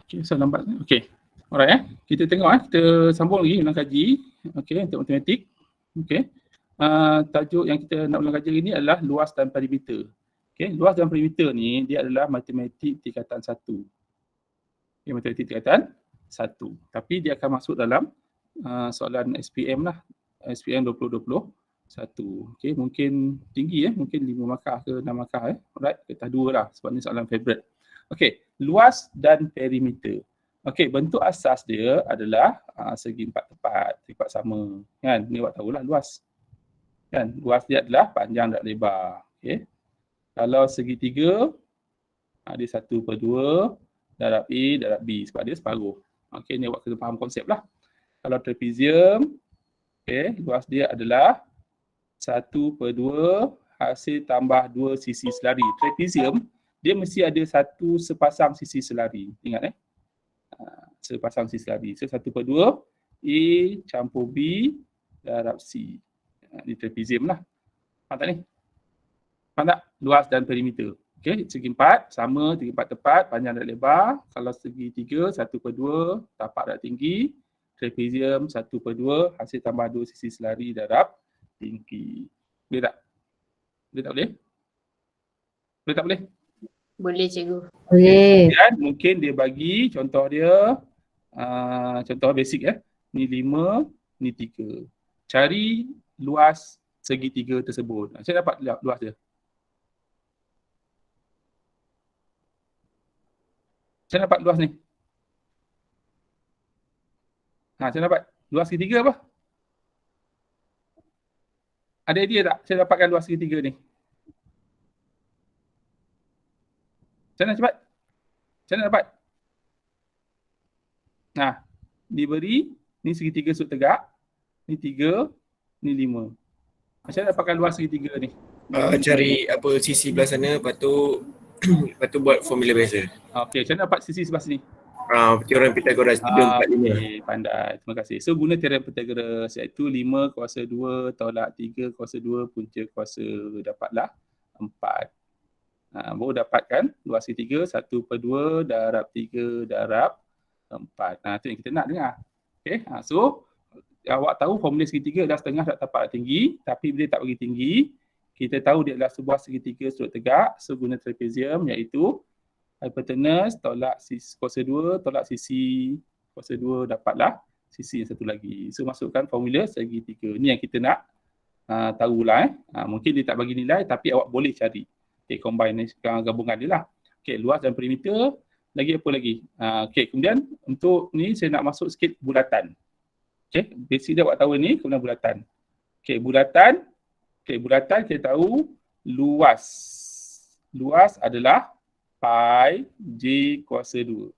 Okay, so lambat. Okay. Alright kita tengok kita sambung lagi ulang kaji. Okay, untuk matematik. Okay. Tajuk yang kita nak ulang kaji ini adalah luas dan perimeter. Okay, luas dan perimeter ni dia adalah matematik tingkatan 1. Okay, matematik tingkatan 1. Tapi dia akan masuk dalam soalan SPM lah. SPM 2021. Okay, mungkin tinggi mungkin 5 markah ke 6 markah Alright, kita 2 lah sebab ni soalan favorite. Okey, luas dan perimeter. Okey, bentuk asas dia adalah segi empat tepat, sifat sama. Kan? Ni awak tahulah luas. Kan? Luas dia adalah panjang dan lebar. Okey. Kalau segitiga, dia 1/2 darab A darab B sebab dia separuh. Okey, ni awak kena faham konsep lah. Kalau trapezium, okey, luas dia adalah 1/2 hasil tambah 2 sisi selari. Trapezium dia mesti ada satu sepasang sisi selari. Ingat sepasang sisi selari. So 1/2 A campur B darab C. Di trapezium lah. Faham tak ni? Faham tak? Luas dan perimeter. Okey, segi empat sama, segi empat tepat, panjang dan lebar. Kalau segi tiga, 1/2 tapak dan tinggi. Trapezium 1/2 hasil tambah 2 sisi selari darab tinggi. Boleh tak? Boleh tak boleh? Boleh tak boleh? Boleh cikgu. Boleh. Dan mungkin dia bagi contoh dia, contoh basic ni 5, ni 3. Cari luas segitiga tersebut. Saya dapat luas dia. Saya dapat luas ni. Saya dapat luas segitiga apa? Ada idea tak? Saya dapatkan luas segitiga ni. Macam mana cepat? Macam mana dapat? Diberi, ni segitiga sudut tegak, ni 3, ni 5. Macam mana dapatkan luas segitiga ni? Cari apa sisi belah sana, lepas tu buat formula biasa. Okey, macam mana dapat sisi sebelah sini? Teorem Pythagoras 3, 4, 5. Okey, pandai. Terima kasih. So guna teorem Pythagoras iaitu 5 kuasa 2 tolak 3 kuasa 2 punca kuasa dapatlah 4. Baru dapatkan luas segitiga 1/2 darab 3 darab 4. Itu yang kita nak dengar. Okey, so awak tahu formula segitiga adalah setengah darab tapak tinggi, tapi bila tak bagi tinggi, kita tahu dia adalah sebuah segitiga sudut tegak. So guna trapezium iaitu hypotenuse tolak sisi kuasa 2 tolak sisi kuasa 2 dapatlah sisi yang satu lagi. So masukkan formula segitiga. Ni yang kita nak tahulah. Mungkin dia tak bagi nilai tapi awak boleh cari. Okey, combine gabungan dia lah. Okey, luas dan perimeter. Lagi apa lagi? Okey, kemudian untuk ni saya nak masuk sikit bulatan. Okey, basic dia awak tahu ni, kemudian bulatan. Okey, bulatan. Okey, bulatan kita tahu luas. Luas adalah pi J kuasa 2.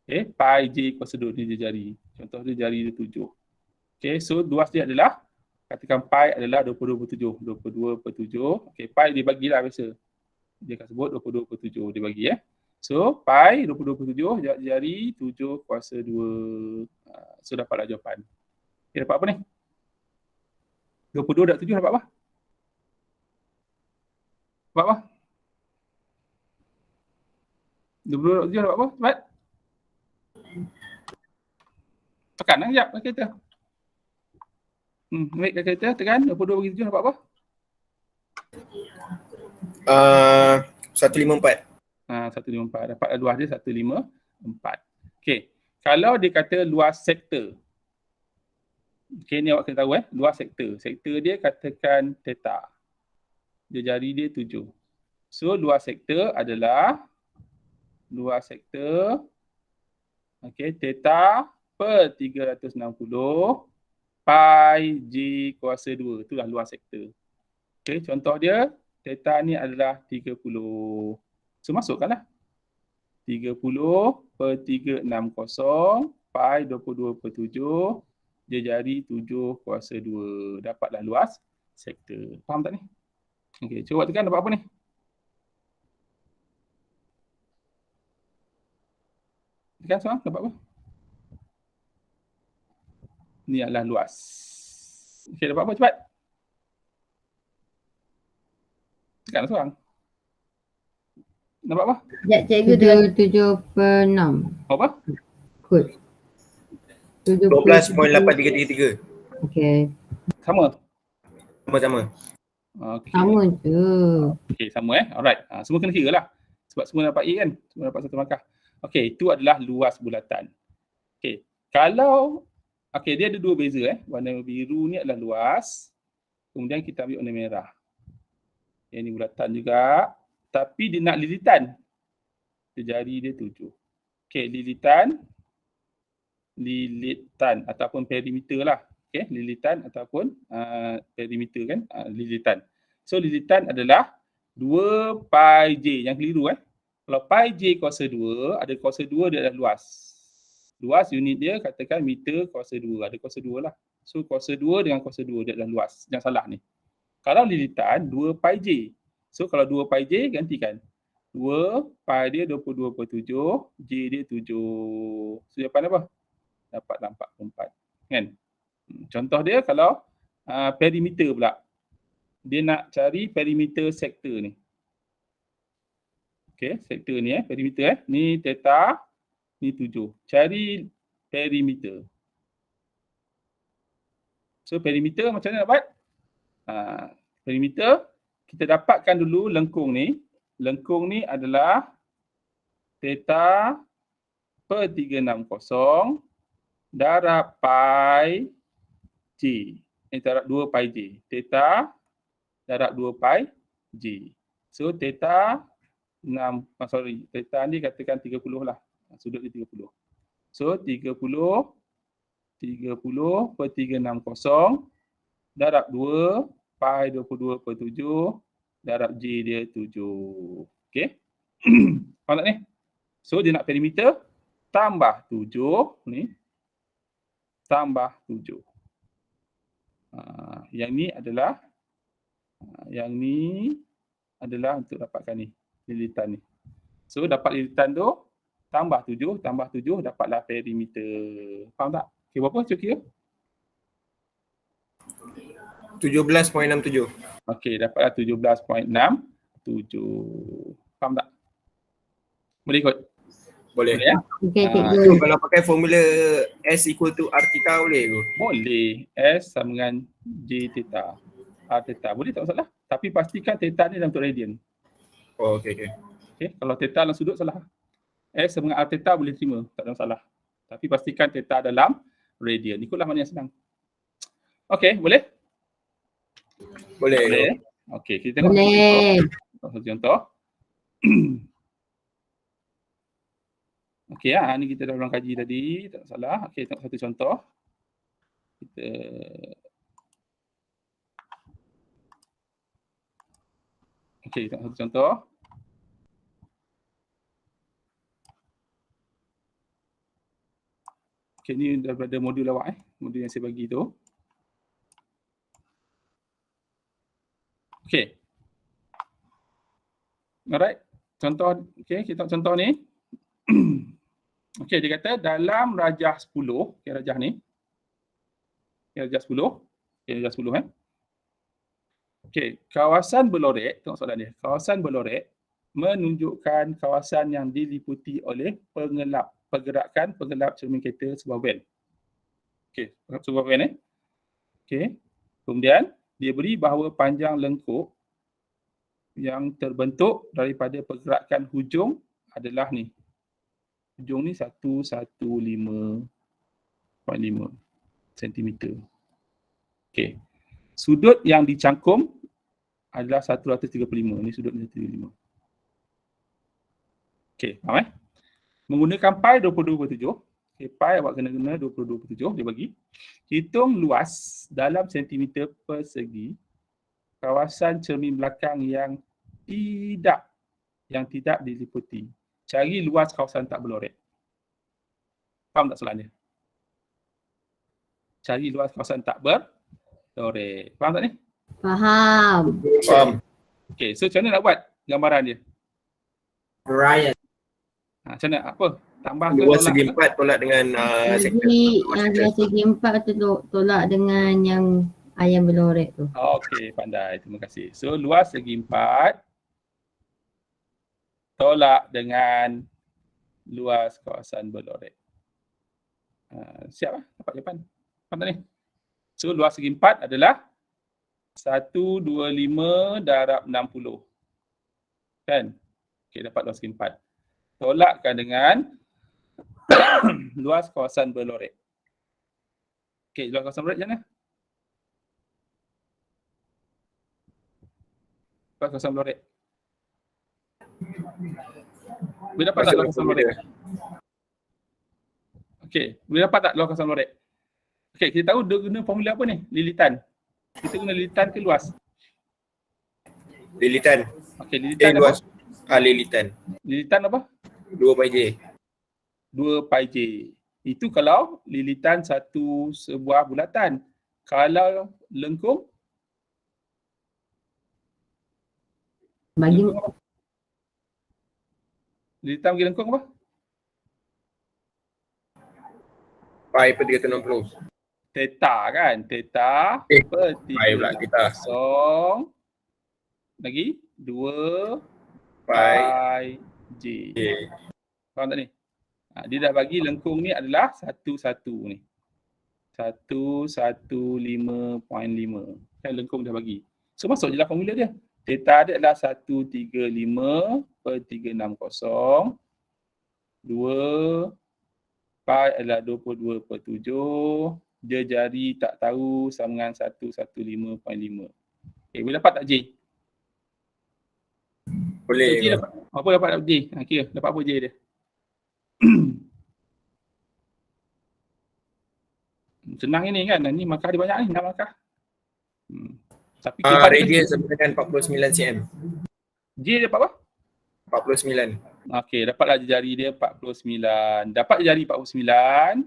Okey, pi J kuasa 2 ni dia jari. Contoh dia jari dia 7. Okey, so luas dia adalah, katakan pi adalah 22/7. 22/7. Okey, pi dia bagilah biasa. Dia akan sebut 22/7 dia bagi So, pi 22/7 jari 7 kuasa 2. So, dapatlah jawapan. Okay, dapat apa ni? 22/7 dapat apa? Dapat apa? 22/7 dapat apa? Cepat. Tekan sekejap kereta. Ambil kereta, tekan 22/7 dapat apa? 154. 154. Dapat luas dia 154. Okey. Kalau dia kata luas sektor. Okey, ni awak kena tahu luas sektor. Sektor dia katakan theta. Dia jari dia 7. So luas sektor adalah luas sektor theta per 360 pi J kuasa 2. Itulah luas sektor. Okey, contoh dia theta ni adalah 30. So masukkanlah 30 per 360 pi 22/7 dia jari 7 kuasa 2. Dapatlah luas sektor. Faham tak ni? Okey, cuba tekan dapat apa ni? Tekan seorang dapat apa? Ni adalah luas. Okey, dapat apa cepat? Tekan seorang. Nampak apa? Sekejap cikgu dengan 7/6 Apa? kot. 12.8333. Okey. Sama? Sama-sama. Okey. Sama je. Okey, sama Alright. Semua kena kira lah. Sebab semua dapat A kan? Semua dapat 1 markah. Okey, itu adalah luas bulatan. Okey, kalau dia ada 2 beza Warna biru ni adalah luas. Kemudian kita ambil warna merah. Yang ni bulatan juga. Tapi dia nak lilitan. Jari dia 7. Okey, lilitan ataupun perimeter lah. Okey, lilitan ataupun perimeter kan, lilitan. So lilitan adalah 2 pi j, yang keliru Kalau pi j kuasa 2, ada kuasa 2 dia adalah luas. Luas unit dia katakan meter kuasa 2, ada kuasa 2 lah. So kuasa 2 dengan kuasa 2 dia adalah luas. Jangan salah ni. Kalau lilitan 2 pi j. So kalau 2 pi j gantikan. 2 pi dia 22/7, j dia 7. So jawapan apa? Dapatlah 44. Kan? Contoh dia kalau perimeter pula. Dia nak cari perimeter sektor ni. Okey, sektor ni perimeter ni theta, ni 7. Cari perimeter. So perimeter macam mana dapat? Perimeter kita dapatkan dulu lengkung ni. Lengkung ni adalah theta per 360 darab pi j. Darab 2 pi j. Theta darab 2 pi j. So theta theta ni katakan 30 lah. Sudut dia 30. So 30 per 360 darab 2 pi 22/7 darab j dia 7. Okey. Faham tak ni? So dia nak perimeter tambah 7 ni tambah 7. Yang ni adalah untuk dapatkan ni, lilitan ni. So dapat lilitan tu tambah 7 dapatlah perimeter. Faham tak? Okey, berapa cuba kira? 17.67. Okey, dapatlah 17.67. Faham tak? Boleh ikut? Boleh. Boleh Okey cikgu. So kalau pakai formula S equal to R theta boleh ke? Boleh. S sama dengan J theta. R theta. Boleh tak masalah. Tapi pastikan theta ni dalam bentuk radian. Oh, okey. Okay. Kalau theta dalam sudut salah. S sama dengan R theta boleh terima. Tak ada masalah. Tapi pastikan theta dalam radian. Ikutlah mana yang senang. Okey, boleh? Boleh. Okey, kita tengok Boleh. satu contoh. Okey, ni kita dah ulang kaji tadi, tak salah. Okey, tengok satu contoh. Okey, tengok satu contoh. Okey, ni daripada modul awak modul yang saya bagi tu. Okey. Alright. Contoh, okey, kita tengok contoh ni. Okey, dia kata dalam rajah 10, rajah ni. Rajah 10. Rajah 10 Okey, kawasan berlorek, tengok soalan dia. Kawasan berlorek menunjukkan kawasan yang diliputi oleh pergerakan pengelap cermin kereta sebuah van. Okey, sebuah van Okey. Kemudian dia beri bahawa panjang lengkuk yang terbentuk daripada pergerakan hujung adalah ni. Hujung ni 115.5 cm. Okey. Sudut yang dicangkum adalah 135. Ni sudut 135. Okey, faham Menggunakan pi 22/7. Okey, pi awak kena guna 22/7 dia bagi. Hitung luas dalam sentimeter persegi kawasan cermin belakang yang tidak diliputi. Cari luas kawasan tak berlorek. Faham tak soalan dia? Cari luas kawasan tak berlorek. Faham tak ni? Faham. Okey, so macam mana nak buat gambaran dia? Ryan. Macam mana? Apa? Tambah ke Luas tolak? segi 4 tolak dengan sektor. Jadi yang luas segi 4 tu tolak dengan yang ayam berlorek tu. Okey, pandai. Terima kasih. So luas segi 4 tolak dengan luas kawasan berlorek. Siap lah, dapat jawapan. Faham tak ni? So luas segi 4 adalah 125 darab 60. Kan? Okey, dapat luas segi 4. Tolakkan dengan luas kawasan berlorek. Okey, luas kawasan berlorek macam mana? Luas kawasan berlorek. Boleh dapat tak luas kawasan berlorek? Okey, boleh dapat tak luas kawasan berlorek? Okey, kita tahu dia guna formula apa ni? Lilitan. Kita guna lilitan ke luas? Lilitan. Okey, lilitan apa? Luas. Lilitan. Lilitan apa? 2 pi j. 2 pi j. Itu kalau lilitan sebuah bulatan. Kalau lengkung, Bagi lengkung apa? Lilitan bagi lengkung apa? Pi per 360. Theta kan? Theta per pi pula kita. 360 lagi 2 Pi j. j. Faham tak ni? Dia dah bagi lengkung ni adalah 1 ni. 115.5. Kan lengkung dah bagi. So masuk je lah formula dia. Theta dia adalah 135 per 360. 2 pi adalah 22 per 7. Dia jari tak tahu sama dengan 115.5. Boleh dapat tak J? Boleh. J dapat. Apa dapat J? Kira dapat apa J dia? Senang ini kan. Ni markah dia banyak ni. 6 markah. Tapi Radius sama dengan 49 cm. J dia dapat apa? 49. Okey, dapatlah jari dia 49. Dapat jari 49.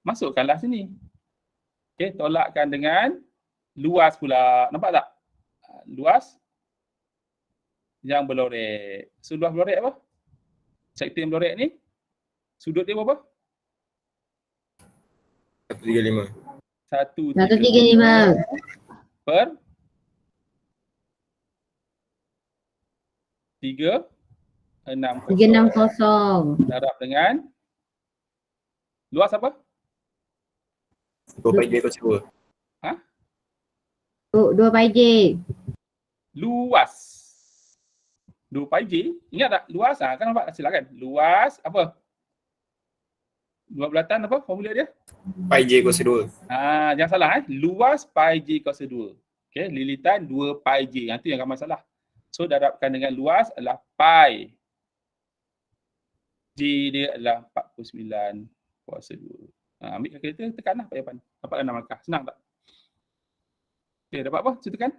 Masukkanlah sini. Okey, tolakkan dengan luas pula. Nampak tak? Luas yang berlorek. So luas berlorek apa? Sektor yang berlorek ni sudut dia berapa? 135. 135. Per 360 darab dengan luas apa? 2 pi j kos 2. 2 pi j. Luas 2 pi j. Ingat tak? Luas kan nampak hasil lah kan? Luas apa? Dua bulatan apa formula dia? Pi j kos 2. Jangan salah Luas pi j kuasa 2. Okey, lilitan 2 pi j. Yang tu yang gambar salah. So darabkan dengan luas adalah pi. J dia adalah 49 kuasa 2. Ambil kalkulator, tekanlah jawapan. Dapatlah 6 markah. Senang tak? Okey, dapat apa? Saya tekan.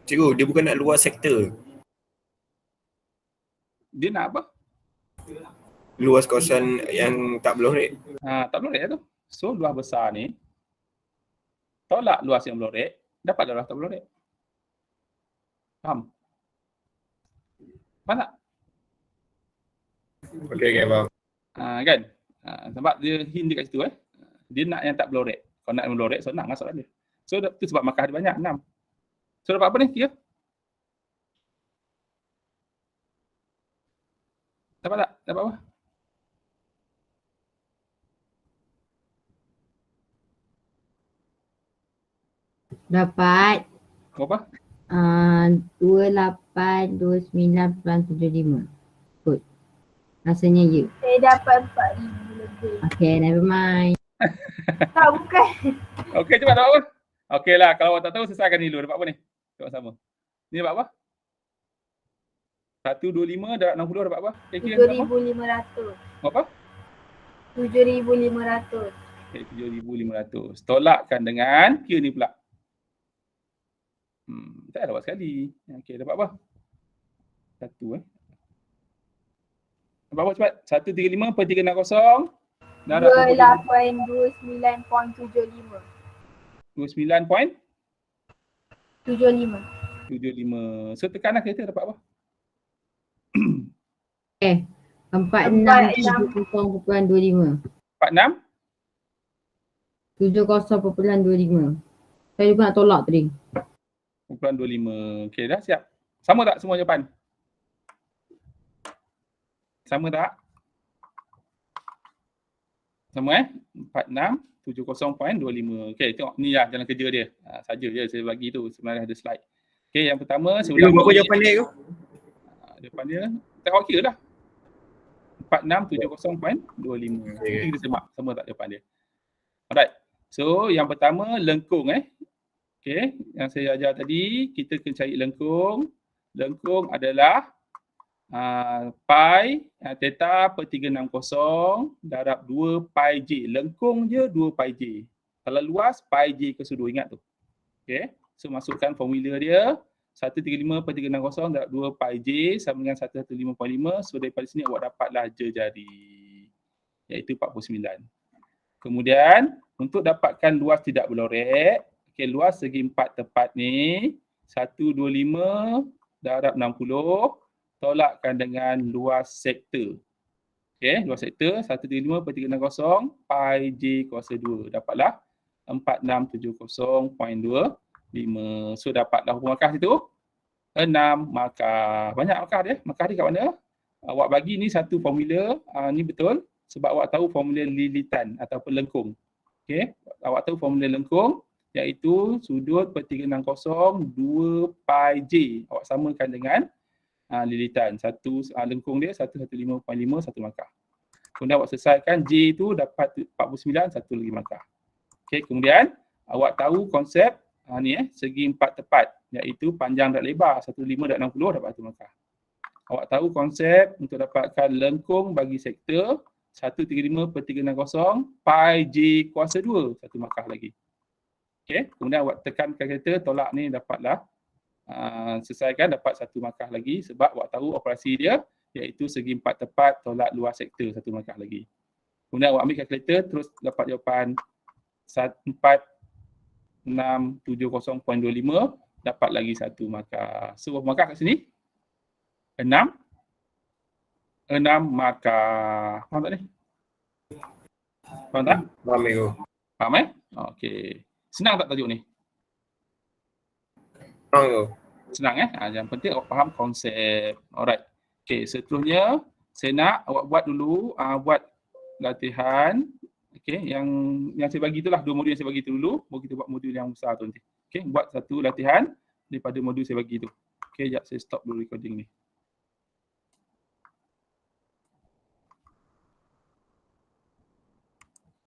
Cikgu, dia bukan nak luas sektor. Dia nak apa? Luas kawasan yang tak berlorek. Tak berlorek tu. So luas besar ni tolak luas yang berlorek, dapatlah luas tak berlorek. Faham? Faham tak? Okey, faham. Kan? Sebab dia hint dia kat situ Dia nak yang tak berlorek. Kalau nak yang berlorek, senang lah soalan dia. So tu sebab markah dia banyak, 6. So dapat apa ni? 3? Dapat tak? Dapat apa? Dapat Berapa? 2829.75. Good. Rasanya you. Saya dapat 4,000 lebih. Okay, never mind. Tak, bukan. Okey, cepat dapat apa? Okey lah, kalau awak tak tahu, selesaikan ni dulu. Dapat apa ni? Tengok sama. Ni dapat apa? 125 darab 60 dapat apa? Kira-kira dapat apa? 7,500. Berapa? 7,500. Okay, 7,500. Tolakkan dengan kira ni pula. Tak dapat sekali. Okey, dapat apa? 1 Dapat apa cepat? 135 per 360 darab 2829.75. 29.75. 75. So tekanlah kereta dapat apa? 467.25. 46 70.25. Saya juga nak tolak tadi. 0.25. Okey, dah siap. Sama tak semua jawapan? Sama tak? Sama 46, 70.25. Okey, tengok ni lah jalan kerja dia. Saja je saya bagi tu, sebenarnya ada slide. Okey, yang pertama saya Dia ulangi. berapa jawapan dia tu? Depan dia, tengok kira lah. 46, 70.25. Okey. Kita semak sama tak jawapan dia. Alright. So, yang pertama lengkung Okey, yang saya ajar tadi, kita kena cari lengkung. Lengkung adalah pi theta per 360 darab 2 pi j. Lengkung je 2 pi j. Kalau luas pi j ke sudu, ingat tu. Okey, so masukkan formula dia 135 per 360 darab 2 pi j sama dengan 115.5. So daripada sini awak dapatlah jari, iaitu 49. Kemudian untuk dapatkan luas tidak berlorek, okey, luas segi empat tepat ni 125 darab 60 tolakkan dengan luas sektor. Okey, luas sektor 135 per 360 pi j kuasa 2. Dapatlah 4670.25. So dapatlah markah situ 6 markah. Banyak markah dia. Markah dia kat mana? Awak bagi ni satu formula, ni betul sebab awak tahu formula lilitan ataupun lengkung. Okey, awak tahu formula lengkung iaitu sudut per 360 2 pi j. Awak samakan dengan lilitan. Satu lengkung dia 115.5, satu markah. Kemudian awak selesaikan J tu dapat 49, satu lagi markah. Okey, kemudian awak tahu konsep ni segi empat tepat iaitu panjang dan lebar 15 dan 60 dapat satu markah. Awak tahu konsep untuk dapatkan lengkung bagi sektor 135 per 360 pi j kuasa 2, satu markah lagi. Okey, kemudian awak tekan kalkulator, tolak ni dapatlah selesaikan dapat satu markah lagi sebab awak tahu operasi dia iaitu segi empat tepat tolak luas sektor, satu markah lagi. Kemudian awak ambil kalkulator terus dapat jawapan 4670.25, dapat lagi satu markah. So markah kat sini 6 markah. Faham tak ni? Faham tak? Faham aku. Faham Okey. Senang tak tajuk ni? Faham aku. Senang yang penting awak faham konsep. Alright. Okey, seterusnya saya nak awak buat dulu buat latihan. Okey, yang saya bagi itulah dua modul yang saya bagi tu dulu, baru kita buat modul yang besar tu nanti. Okey, buat satu latihan daripada modul saya bagi tu. Okey, jap saya stop dulu recording ni.